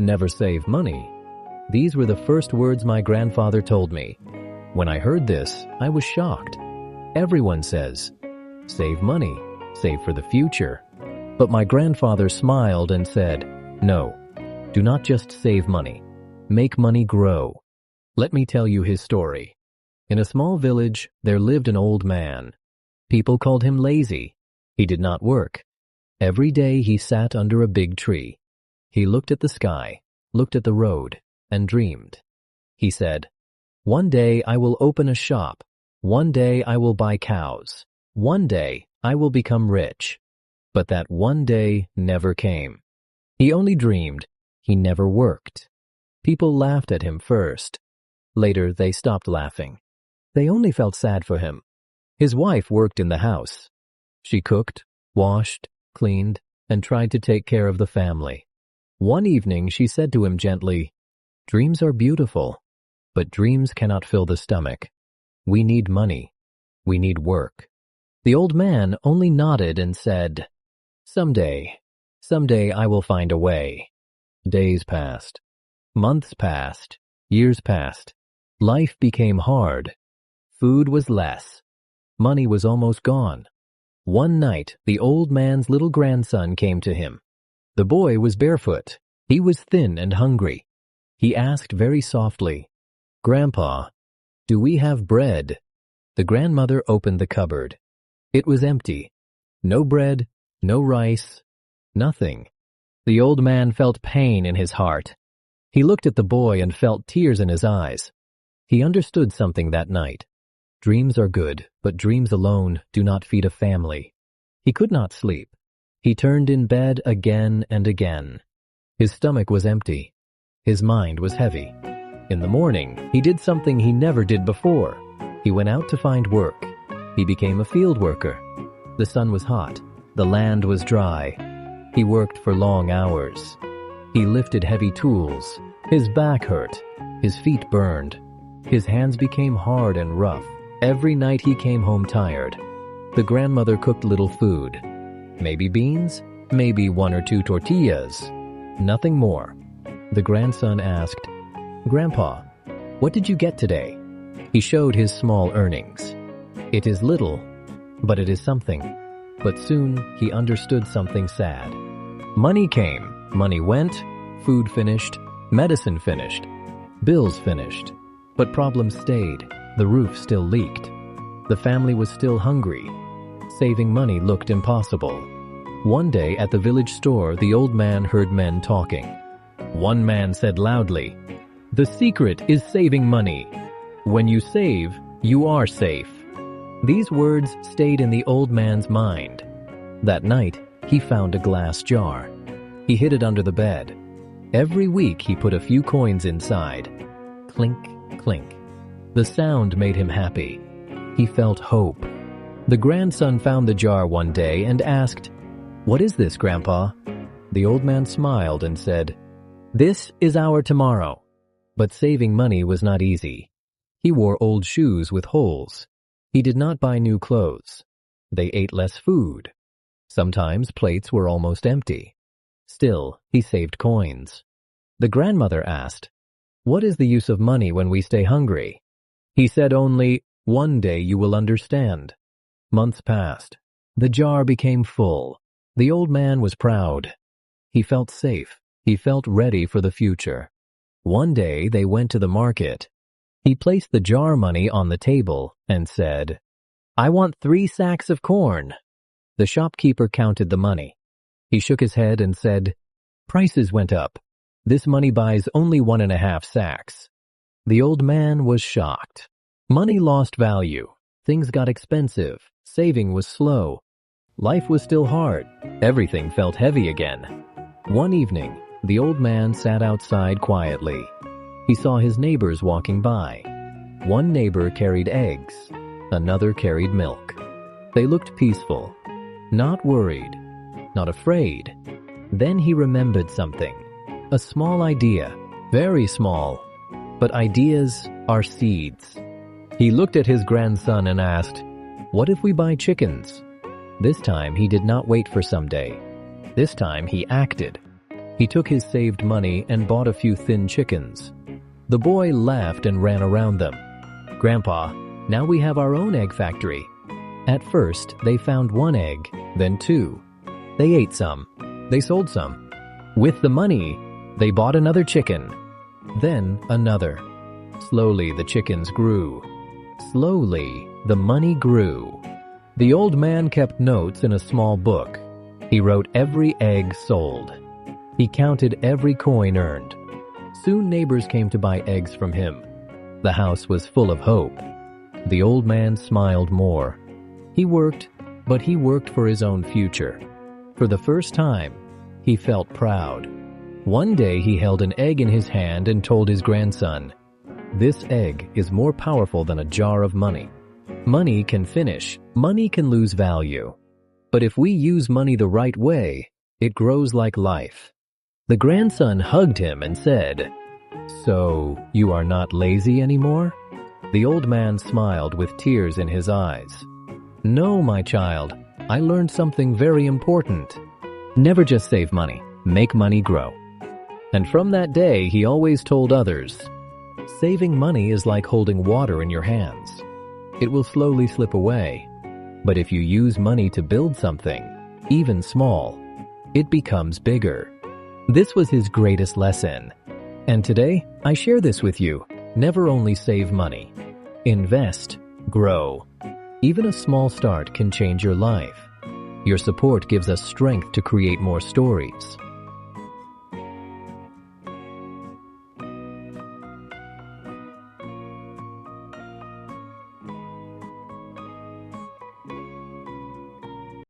Never save money. These were the first words my grandfather told me. When I heard this, I was shocked. Everyone says, save money, save for the future. But my grandfather smiled and said, no, do not just save money. Make money grow. Let me tell you his story. In a small village, there lived an old man. People called him lazy. He did not work. Every day he sat under a big tree. He looked at the sky, looked at the road, and dreamed. He said, one day I will open a shop. One day I will buy cows. One day I will become rich. But that one day never came. He only dreamed. He never worked. People laughed at him first. Later they stopped laughing. They only felt sad for him. His wife worked in the house. She cooked, washed, cleaned, and tried to take care of the family. One evening she said to him gently, dreams are beautiful, but dreams cannot fill the stomach. We need money. We need work. The old man only nodded and said, someday I will find a way. Days passed. Months passed. Years passed. Life became hard. Food was less. Money was almost gone. One night, the old man's little grandson came to him. The boy was barefoot. He was thin and hungry. He asked very softly, Grandpa, do we have bread? The grandmother opened the cupboard. It was empty. No bread, no rice, nothing. The old man felt pain in his heart. He looked at the boy and felt tears in his eyes. He understood something that night. Dreams are good, but dreams alone do not feed a family. He could not sleep. He turned in bed again and again. His stomach was empty. His mind was heavy. In the morning, he did something he never did before. He went out to find work. He became a field worker. The sun was hot. The land was dry. He worked for long hours. He lifted heavy tools. His back hurt. His feet burned. His hands became hard and rough. Every night he came home tired. The grandmother cooked little food. Maybe beans, maybe 1 or 2 tortillas. Nothing more. The grandson asked, Grandpa, what did you get today? He showed his small earnings. It is little, but it is something. But soon he understood something sad. Money came, money went, food finished, medicine finished, bills finished. But problems stayed. The roof still leaked. The family was still hungry. Saving money looked impossible. One day at the village store, the old man heard men talking. One man said loudly, the secret is saving money. When you save, you are safe. These words stayed in the old man's mind. That night, he found a glass jar. He hid it under the bed. Every week he put a few coins inside. Clink, clink. The sound made him happy. He felt hope. The grandson found the jar one day and asked, What is this, Grandpa? The old man smiled and said, This is our tomorrow. But saving money was not easy. He wore old shoes with holes. He did not buy new clothes. They ate less food. Sometimes plates were almost empty. Still, he saved coins. The grandmother asked, What is the use of money when we stay hungry? He said only, One day you will understand. Months passed. The jar became full. The old man was proud. He felt safe. He felt ready for the future. One day they went to the market. He placed the jar money on the table and said, I want 3 sacks of corn. The shopkeeper counted the money. He shook his head and said, Prices went up. This money buys only 1.5 sacks. The old man was shocked. Money lost value. Things got expensive. Saving was slow. Life was still hard. Everything felt heavy again. One evening, the old man sat outside quietly. He saw his neighbors walking by. One neighbor carried eggs. Another carried milk. They looked peaceful, not worried, not afraid. Then he remembered something. A small idea, very small. But ideas are seeds. He looked at his grandson and asked, What if we buy chickens? This time he did not wait for someday. This time he acted. He took his saved money and bought a few thin chickens. The boy laughed and ran around them. "Grandpa, now we have our own egg factory." At first, they found one egg, then two. They ate some. They sold some. With the money, they bought another chicken, then another. Slowly, the chickens grew. Slowly, the money grew. The old man kept notes in a small book. He wrote every egg sold. He counted every coin earned. Soon neighbors came to buy eggs from him. The house was full of hope. The old man smiled more. He worked, but he worked for his own future. For the first time, he felt proud. One day he held an egg in his hand and told his grandson, "This egg is more powerful than a jar of money. Money can finish, money can lose value. But if we use money the right way, it grows like life." The grandson hugged him and said, "So, you are not lazy anymore?" The old man smiled with tears in his eyes. "No, my child, I learned something very important. Never just save money, make money grow." And from that day, he always told others, "Saving money is like holding water in your hands. It will slowly slip away. But if you use money to build something, even small, it becomes bigger." This was his greatest lesson. And today, I share this with you. Never only save money. Invest, grow. Even a small start can change your life. Your support gives us strength to create more stories.